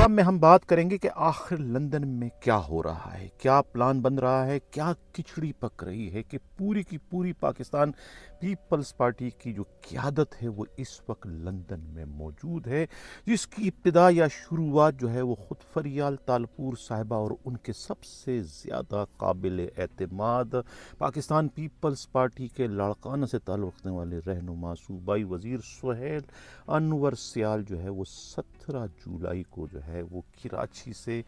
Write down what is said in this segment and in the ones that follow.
Programme میں ہم بات کریں گے کہ آخر لندن میں کیا ہو رہا ہے، کیا پلان بن رہا ہے، کیا کھچڑی پک رہی ہے کہ پوری کی پوری پاکستان پیپلز پارٹی کی جو قیادت ہے وہ اس وقت لندن میں موجود ہے، جس کی ابتدا یا شروعات جو ہے وہ خود فریال تالپور صاحبہ اور ان کے سب سے زیادہ قابل اعتماد پاکستان پیپلز پارٹی کے لاڑکانہ سے تعلق رکھنے والے رہنما صوبائی وزیر سہیل انور سیال جو ہے وہ 17 جولائی کو جو ہے وہ کراچی سے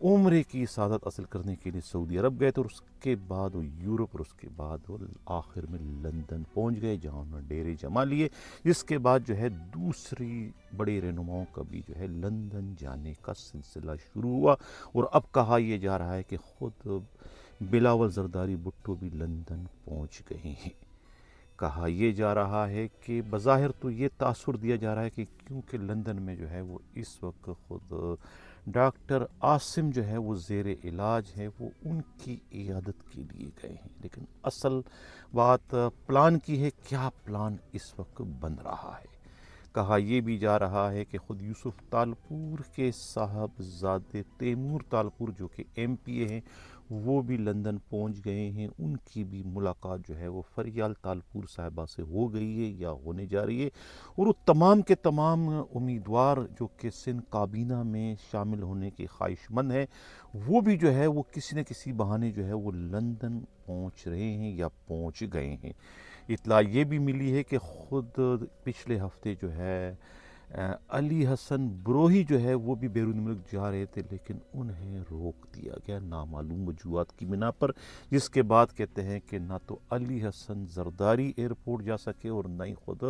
عمرے کی سعادت حاصل کرنے کے لیے سعودی عرب گئے تھے، اور اس کے بعد وہ یورپ، اور اس کے بعد وہ آخر میں لندن پہنچ گئے جہاں انہوں نے ڈیرے جما لیے، جس کے بعد جو ہے دوسری بڑے رہنماؤں کا بھی جو ہے لندن جانے کا سلسلہ شروع ہوا، اور اب کہا یہ جا رہا ہے کہ خود بلاول زرداری بھٹو بھی لندن پہنچ گئے ہیں۔ کہا یہ جا رہا ہے کہ بظاہر تو یہ تاثر دیا جا رہا ہے کہ کیونکہ لندن میں جو ہے وہ اس وقت خود ڈاکٹر عاصم جو ہے وہ زیر علاج ہے، وہ ان کی عیادت کے لیے گئے ہیں، لیکن اصل بات پلان کی ہے، کیا پلان اس وقت بن رہا ہے۔ کہا یہ بھی جا رہا ہے کہ خود یوسف تالپور کے صاحبزادے تیمور تالپور جو کہ ایم پی اے ہیں وہ بھی لندن پہنچ گئے ہیں، ان کی بھی ملاقات جو ہے وہ فریال تالپور صاحبہ سے ہو گئی ہے یا ہونے جا رہی ہے، اور وہ تمام کے تمام امیدوار جو کہ سندھ کابینہ میں شامل ہونے کے خواہش مند ہیں وہ بھی جو ہے وہ کسی نہ کسی بہانے جو ہے وہ لندن پہنچ رہے ہیں یا پہنچ گئے ہیں۔ اطلاع یہ بھی ملی ہے کہ خود پچھلے ہفتے جو ہے علی حسن بروہی جو ہے وہ بھی بیرون ملک جا رہے تھے، لیکن انہیں روک دیا گیا نامعلوم وجوہات کی بنا پر، جس کے بعد کہتے ہیں کہ نہ تو علی حسن زرداری ایئرپورٹ جا سکے اور نہ ہی خود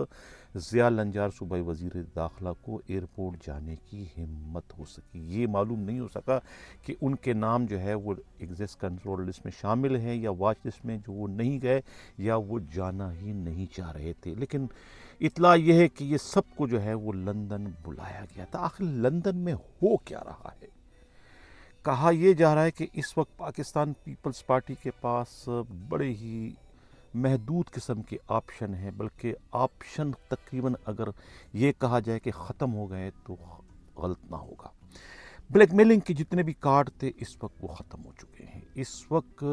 ضیاء النجار صوبائی وزیر داخلہ کو ایئرپورٹ جانے کی ہمت ہو سکی۔ یہ معلوم نہیں ہو سکا کہ ان کے نام جو ہے وہ ایگزیس کنٹرول لسٹ میں شامل ہیں یا واچ لسٹ میں جو وہ نہیں گئے یا وہ جانا ہی نہیں چاہ رہے تھے، لیکن اطلاع یہ ہے کہ یہ سب کو جو ہے وہ لندن بلایا گیا تھا۔ آخر لندن میں ہو کیا رہا ہے؟ کہا یہ جا رہا ہے کہ اس وقت پاکستان پیپلز پارٹی کے پاس بڑے ہی محدود قسم کے آپشن ہیں، بلکہ آپشن تقریباً اگر یہ کہا جائے کہ ختم ہو گئے تو غلط نہ ہوگا۔ بلیک میلنگ کے جتنے بھی کارڈ تھے اس وقت وہ ختم ہو چکے ہیں۔ اس وقت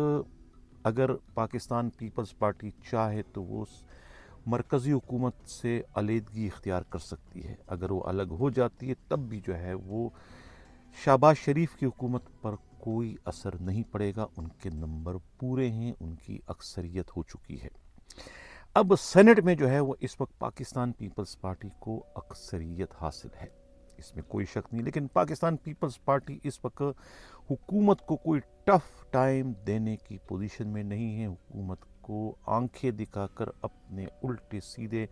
اگر پاکستان پیپلز پارٹی چاہے تو وہ مرکزی حکومت سے علیحدگی اختیار کر سکتی ہے، اگر وہ الگ ہو جاتی ہے تب بھی جو ہے وہ شہباز شریف کی حکومت پر کوئی اثر نہیں پڑے گا، ان کے نمبر پورے ہیں، ان کی اکثریت ہو چکی ہے۔ اب سینٹ میں جو ہے وہ اس وقت پاکستان پیپلز پارٹی کو اکثریت حاصل ہے، اس میں کوئی شک نہیں، لیکن پاکستان پیپلز پارٹی اس وقت حکومت کو کوئی ٹف ٹائم دینے کی پوزیشن میں نہیں ہے، حکومت کو آنکھیں دکھا کر اپنے الٹے سیدھے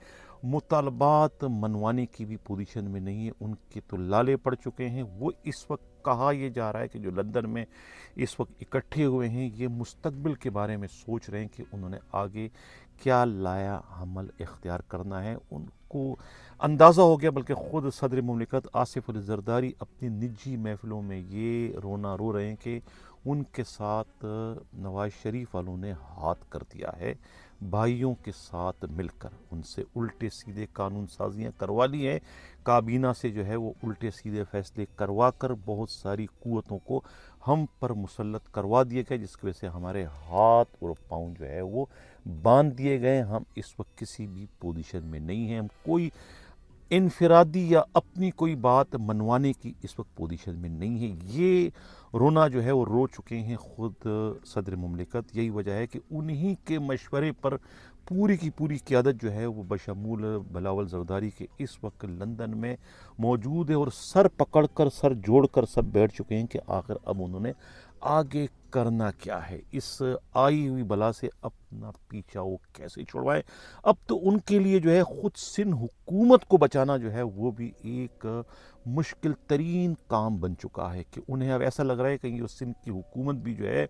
مطالبات منوانے کی بھی پوزیشن میں نہیں ہے، ان کے تو لالے پڑ چکے ہیں۔ وہ اس وقت کہا یہ جا رہا ہے کہ جو لندن میں اس وقت اکٹھے ہوئے ہیں یہ مستقبل کے بارے میں سوچ رہے ہیں کہ انہوں نے آگے کیا لایا عمل اختیار کرنا ہے۔ ان کو اندازہ ہو گیا، بلکہ خود صدر مملکت آصف علی زرداری اپنی نجی محفلوں میں یہ رونا رو رہے ہیں کہ ان کے ساتھ نواز شریف والوں نے ہاتھ کر دیا ہے، بھائیوں کے ساتھ مل کر ان سے الٹے سیدھے قانون سازیاں کروا لی ہیں، کابینہ سے جو ہے وہ الٹے سیدھے فیصلے کروا کر بہت ساری قوتوں کو ہم پر مسلط کروا دیے گئے، جس کی وجہ سے ہمارے ہاتھ اور پاؤں جو ہے وہ باندھ دیے گئے۔ ہم اس وقت کسی بھی پوزیشن میں نہیں ہیں، ہم کوئی انفرادی یا اپنی کوئی بات منوانے کی اس وقت پوزیشن میں نہیں ہے۔ یہ رونا جو ہے وہ رو چکے ہیں خود صدر مملکت، یہی وجہ ہے کہ انہی کے مشورے پر پوری کی پوری قیادت جو ہے وہ بشمول بلاول زرداری کے اس وقت لندن میں موجود ہے، اور سر پکڑ کر سر جوڑ کر سب بیٹھ چکے ہیں کہ آخر اب انہوں نے آگے کرنا کیا ہے، اس آئی ہوئی بلا سے اپنا پیچھا وہ کیسے چھڑوائے۔ اب تو ان کے لیے جو ہے خود سندھ حکومت کو بچانا جو ہے وہ بھی ایک مشکل ترین کام بن چکا ہے، کہ انہیں اب ایسا لگ رہا ہے کہ یہ سندھ کی حکومت بھی جو ہے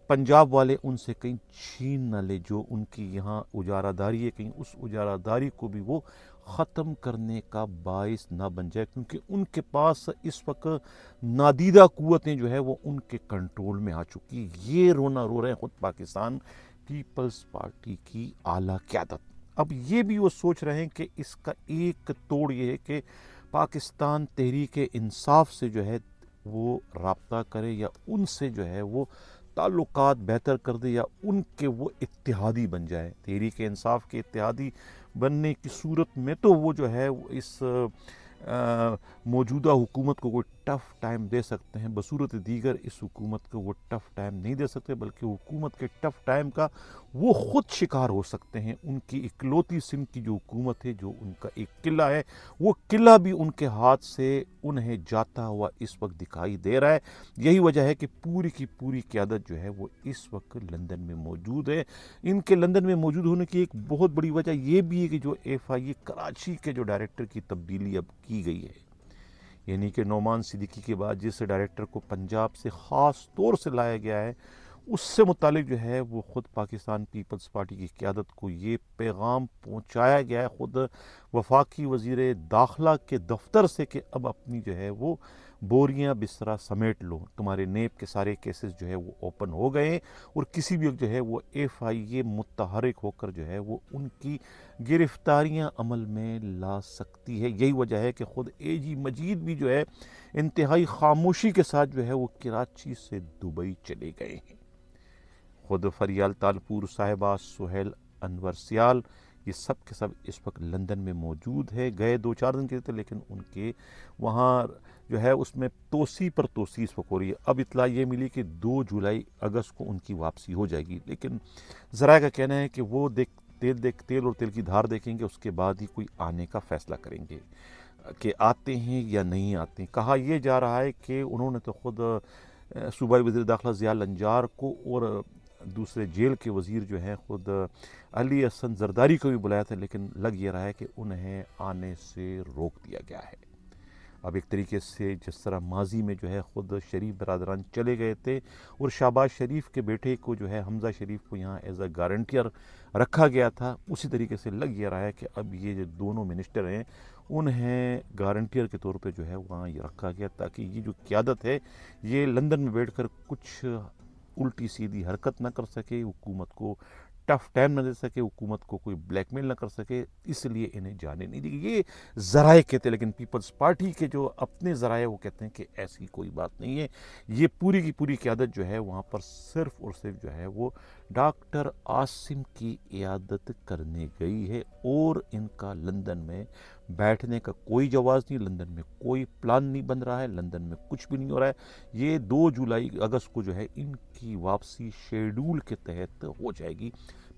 پنجاب والے ان سے کہیں چھین نہ لے، جو ان کی یہاں اجارہ داری ہے کہیں اس اجارہ داری کو بھی وہ ختم کرنے کا باعث نہ بن جائے، کیونکہ ان کے پاس اس وقت نادیدہ قوتیں جو ہے وہ ان کے کنٹرول میں آ چکی۔ یہ رونا رو رہے ہیں خود پاکستان پیپلز پارٹی کی اعلیٰ قیادت۔ اب یہ بھی وہ سوچ رہے ہیں کہ اس کا ایک توڑ یہ ہے کہ پاکستان تحریک انصاف سے جو ہے وہ رابطہ کرے یا ان سے جو ہے وہ تعلقات بہتر کر دے یا ان کے وہ اتحادی بن جائے. تحریک انصاف کے اتحادی بننے کی صورت میں تو وہ جو ہے اس موجودہ حکومت کو کوئی ٹف ٹائم دے سکتے ہیں، بصورت دیگر اس حکومت کو وہ ٹف ٹائم نہیں دے سکتے، بلکہ حکومت کے ٹف ٹائم کا وہ خود شکار ہو سکتے ہیں. ان کی اکلوتی سندھ کی جو حکومت ہے، جو ان کا ایک قلعہ ہے، وہ قلعہ بھی ان کے ہاتھ سے انہیں جاتا ہوا اس وقت دکھائی دے رہا ہے. یہی وجہ ہے کہ پوری کی پوری قیادت جو ہے وہ اس وقت لندن میں موجود ہے. ان کے لندن میں موجود ہونے کی ایک بہت بڑی وجہ یہ بھی ہے کہ جو FIA کراچی کے جو ڈائریکٹر کی تبدیلی اب کی گئی ہے، یعنی کہ نعمان صدیقی کے بعد جس ڈائریکٹر کو پنجاب سے خاص طور سے لایا گیا ہے، اس سے متعلق جو ہے وہ خود پاکستان پیپلز پارٹی کی قیادت کو یہ پیغام پہنچایا گیا ہے خود وفاقی وزیر داخلہ کے دفتر سے کہ اب اپنی جو ہے وہ بوریاں بسترا سمیٹ لو، تمہارے نیب کے سارے کیسز جو ہے وہ اوپن ہو گئے ہیں اور کسی بھی وقت جو ہے وہ FIA متحرک ہو کر جو ہے وہ ان کی گرفتاریاں عمل میں لا سکتی ہے. یہی وجہ ہے کہ خود AG مجید بھی جو ہے انتہائی خاموشی کے ساتھ جو ہے وہ کراچی سے دبئی چلے گئے ہیں. خود فریال تالپور صاحبہ، سہیل انور سیال، یہ سب کے سب اس وقت لندن میں موجود ہے. گئے 2-4 دن کے تھے لیکن ان کے وہاں جو ہے اس میں توسیع پر توسیع اس وقت ہو رہی ہے. اب اطلاع یہ ملی کہ 2 جولائی اگست کو ان کی واپسی ہو جائے گی، لیکن ذرائع کا کہنا ہے کہ وہ تیل اور تیل کی دھار دیکھیں گے، اس کے بعد ہی کوئی آنے کا فیصلہ کریں گے کہ آتے ہیں یا نہیں آتے. کہا یہ جا رہا ہے کہ انہوں نے تو خود صوبائی وزیر داخلہ ضیاء النجار کو اور دوسرے جیل کے وزیر جو ہیں خود علی حسن زرداری کو بھی بلایا تھا، لیکن لگ یہ رہا ہے کہ انہیں آنے سے روک دیا گیا ہے. اب ایک طریقے سے جس طرح ماضی میں جو ہے خود شریف برادران چلے گئے تھے اور شہباز شریف کے بیٹے کو جو ہے حمزہ شریف کو یہاں ایز اے گارنٹیئر رکھا گیا تھا، اسی طریقے سے لگ یہ رہا ہے کہ اب یہ جو دونوں منسٹر ہیں انہیں گارنٹیئر کے طور پہ جو ہے وہاں یہ رکھا گیا تاکہ یہ جو قیادت ہے یہ لندن میں بیٹھ کر کچھ الٹی سیدھی حرکت نہ کر سکے، حکومت کو ٹف ٹائم نہ دے سکے، حکومت کو کوئی بلیک میل نہ کر سکے، اس لیے انہیں جانے نہیں دی. یہ ذرائع کہتے ہیں، لیکن پیپلز پارٹی کے جو اپنے ذرائع وہ کہتے ہیں کہ ایسی کوئی بات نہیں ہے. یہ پوری کی پوری قیادت جو ہے وہاں پر صرف اور صرف جو ہے وہ ڈاکٹر عاصم کی عیادت کرنے گئی ہے اور ان کا لندن میں بیٹھنے کا کوئی جواز نہیں، لندن میں کوئی پلان نہیں بن رہا ہے، لندن میں کچھ بھی نہیں ہو رہا ہے. یہ 2 جولائی اگست کو جو ہے ان کی واپسی شیڈول کے تحت ہو جائے گی.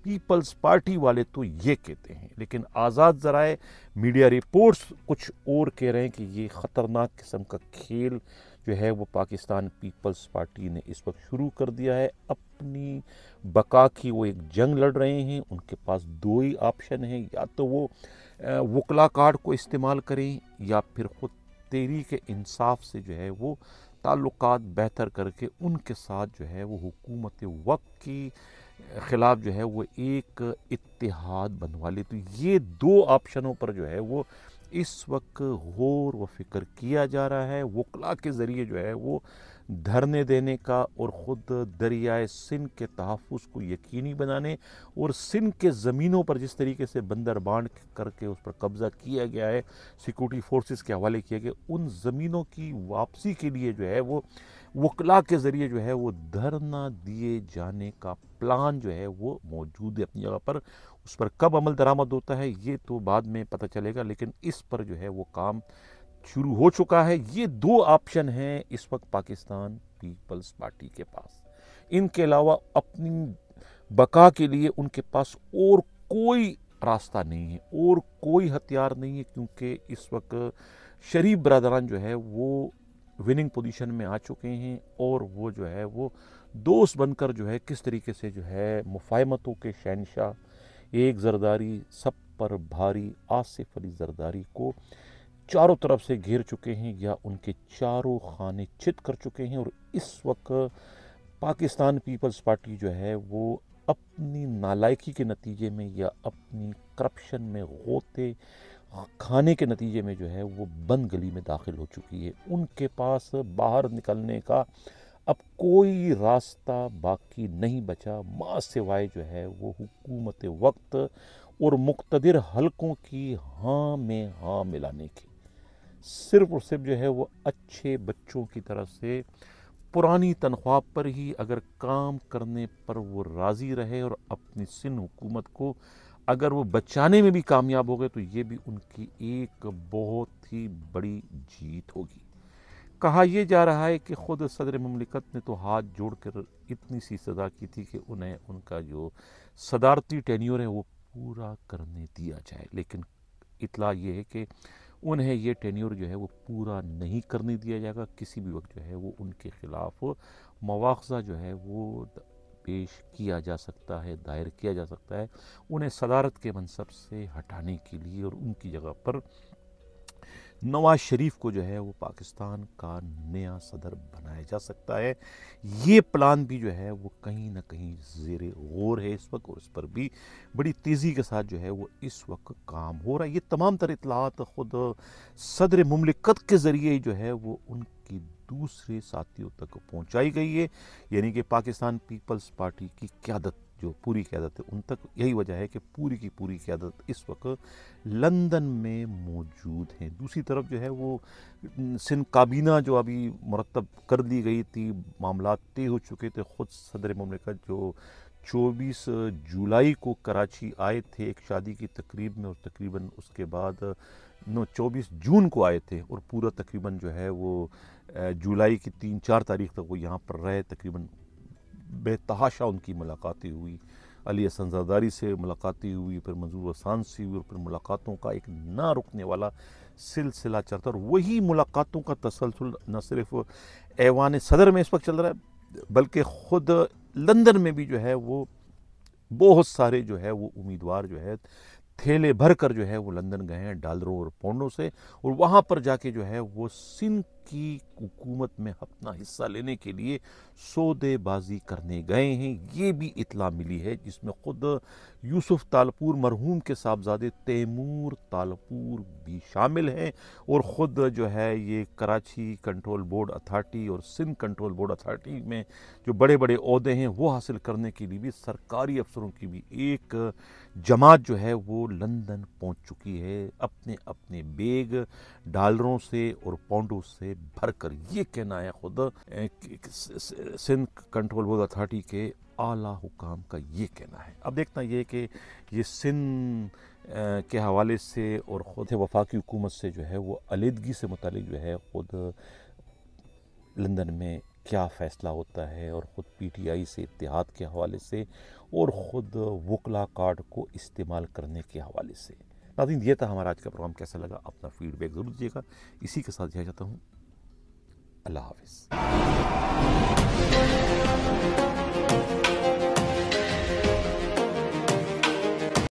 پیپلز پارٹی والے تو یہ کہتے ہیں، لیکن آزاد ذرائع میڈیا رپورٹس کچھ اور کہہ رہے ہیں کہ یہ خطرناک قسم کا کھیل جو ہے وہ پاکستان پیپلز پارٹی نے اس وقت شروع کر دیا ہے. اپنی بقا کی وہ ایک جنگ لڑ رہے ہیں. ان کے پاس 2 ہی آپشن ہیں، یا تو وہ وکلا کارڈ کو استعمال کریں یا پھر خود تحریک انصاف سے جو ہے وہ تعلقات بہتر کر کے ان کے ساتھ جو ہے وہ حکومت وقت کی خلاف جو ہے وہ ایک اتحاد بنوا لے. تو یہ 2 آپشنوں پر جو ہے وہ اس وقت غور و فکر کیا جا رہا ہے. وکلا کے ذریعے جو ہے وہ دھرنے دینے کا اور خود دریائے سندھ کے تحفظ کو یقینی بنانے اور سندھ کے زمینوں پر جس طریقے سے بندر بانٹ کر کے اس پر قبضہ کیا گیا ہے، سیکورٹی فورسز کے حوالے کیا گیا، ان زمینوں کی واپسی کے لیے جو ہے وہ وکلا کے ذریعے جو ہے وہ دھرنا دیے جانے کا پلان جو ہے وہ موجود ہے اپنی جگہ پر. اس پر کب عمل درآمد ہوتا ہے یہ تو بعد میں پتہ چلے گا، لیکن اس پر جو ہے وہ کام شروع ہو چکا ہے. یہ 2 آپشن ہیں اس وقت پاکستان پیپلز پارٹی کے پاس. ان کے علاوہ اپنی بقا کے لیے ان کے پاس اور کوئی راستہ نہیں ہے اور کوئی ہتھیار نہیں ہے، کیونکہ اس وقت شریف برادران جو ہے وہ وننگ پوزیشن میں آ چکے ہیں اور وہ جو ہے وہ دوست بن کر جو ہے کس طریقے سے جو ہے مفاہمتوں کے شہنشاہ ایک زرداری سب پر بھاری آصف علی زرداری کو چاروں طرف سے گھیر چکے ہیں یا ان کے چاروں خانے چت کر چکے ہیں. اور اس وقت پاکستان پیپلز پارٹی جو ہے وہ اپنی نالائکی کے نتیجے میں یا اپنی کرپشن میں غوطے کھانے کے نتیجے میں جو ہے وہ بند گلی میں داخل ہو چکی ہے. ان کے پاس باہر نکلنے کا اب کوئی راستہ باقی نہیں بچا، ماں سوائے جو ہے وہ حکومت وقت اور مقتدر حلقوں کی ہاں میں ہاں ملانے کی، صرف اور صرف جو ہے وہ اچھے بچوں کی طرف سے پرانی تنخواہ پر ہی اگر کام کرنے پر وہ راضی رہے اور اپنی سندھ حکومت کو اگر وہ بچانے میں بھی کامیاب ہو گئے تو یہ بھی ان کی ایک بہت ہی بڑی جیت ہوگی۔ کہا یہ جا رہا ہے کہ خود صدر مملکت نے تو ہاتھ جوڑ کر اتنی سی صدا کی تھی کہ انہیں ان کا جو صدارتی ٹینیور ہے وہ پورا کرنے دیا جائے، لیکن اطلاع یہ ہے کہ انہیں یہ ٹینیور جو ہے وہ پورا نہیں کرنے دیا جائے گا۔ کسی بھی وقت جو ہے وہ ان کے خلاف مواخذہ جو ہے وہ پیش کیا جا سکتا ہے، دائر کیا جا سکتا ہے، انہیں صدارت کے منصب سے ہٹانے کے لیے، اور ان کی جگہ پر نواز شریف کو جو ہے وہ پاکستان کا نیا صدر بنایا جا سکتا ہے۔ یہ پلان بھی جو ہے وہ کہیں نہ کہیں زیر غور ہے اس وقت، اور اس پر بھی بڑی تیزی کے ساتھ جو ہے وہ اس وقت کام ہو رہا ہے۔ یہ تمام تر اطلاعات خود صدر مملکت کے ذریعے جو ہے وہ ان کی دوسرے ساتھیوں تک پہنچائی گئی ہے، یعنی کہ پاکستان پیپلز پارٹی کی قیادت، جو پوری قیادت ہے، ان تک۔ یہی وجہ ہے کہ پوری کی پوری قیادت اس وقت لندن میں موجود ہیں۔ دوسری طرف جو ہے وہ سندھ کابینہ جو ابھی مرتب کر دی گئی تھی، معاملات طے ہو چکے تھے، خود صدر مملکت جو 24 جولائی کو کراچی آئے تھے ایک شادی کی تقریب میں، اور تقریباً اس کے بعد 24 جون کو آئے تھے، اور پورا تقریباً جو ہے وہ جولائی کی 3-4 تاریخ تک وہ یہاں پر رہے۔ تقریباً بے تحاشا ان کی ملاقاتیں ہوئی، علی حسن زرداری سے ملاقاتیں ہوئی، پھر منظور حسان سے ہوئی، اور پھر ملاقاتوں کا ایک نہ رکنے والا سلسلہ چلتا، اور وہی ملاقاتوں کا تسلسل نہ صرف ایوان صدر میں اس وقت چل رہا ہے، بلکہ خود لندن میں بھی جو ہے وہ بہت سارے جو ہے وہ امیدوار جو ہے تھیلے بھر کر جو ہے وہ لندن گئے ہیں ڈالروں اور پاؤنڈوں سے، اور وہاں پر جا کے جو ہے وہ سندھ کی حکومت میں اپنا حصہ لینے کے لیے سودے بازی کرنے گئے ہیں۔ یہ بھی اطلاع ملی ہے، جس میں خود یوسف تالپور مرحوم کے صاحبزادے تیمور تالپور بھی شامل ہیں، اور خود جو ہے یہ کراچی کنٹرول بورڈ اتھارٹی اور سندھ کنٹرول بورڈ اتھارٹی میں جو بڑے بڑے عہدے ہیں وہ حاصل کرنے کے لیے بھی سرکاری افسروں کی بھی ایک جماعت جو ہے وہ لندن پہنچ چکی ہے، اپنے اپنے بیگ ڈالروں سے اور پاؤنڈوں سے بھر کر۔ یہ کہنا ہے خود سندھ کنٹرول بورڈ اتھارٹی کے اعلیٰ حکام کا، یہ کہنا ہے۔ اب دیکھنا یہ کہ یہ سندھ کے حوالے سے اور خود وفاقی حکومت سے جو ہے وہ علیحدگی سے متعلق جو ہے خود لندن میں کیا فیصلہ ہوتا ہے، اور خود پی ٹی آئی سے اتحاد کے حوالے سے، اور خود وکلا کارڈ کو استعمال کرنے کے حوالے سے۔ ناظرین، یہ تھا ہمارا آج کا پروگرام۔ کیسا لگا اپنا فیڈ بیک ضرور دیجیے گا۔ اسی کے ساتھ جاتا ہوں، اللہ حافظ۔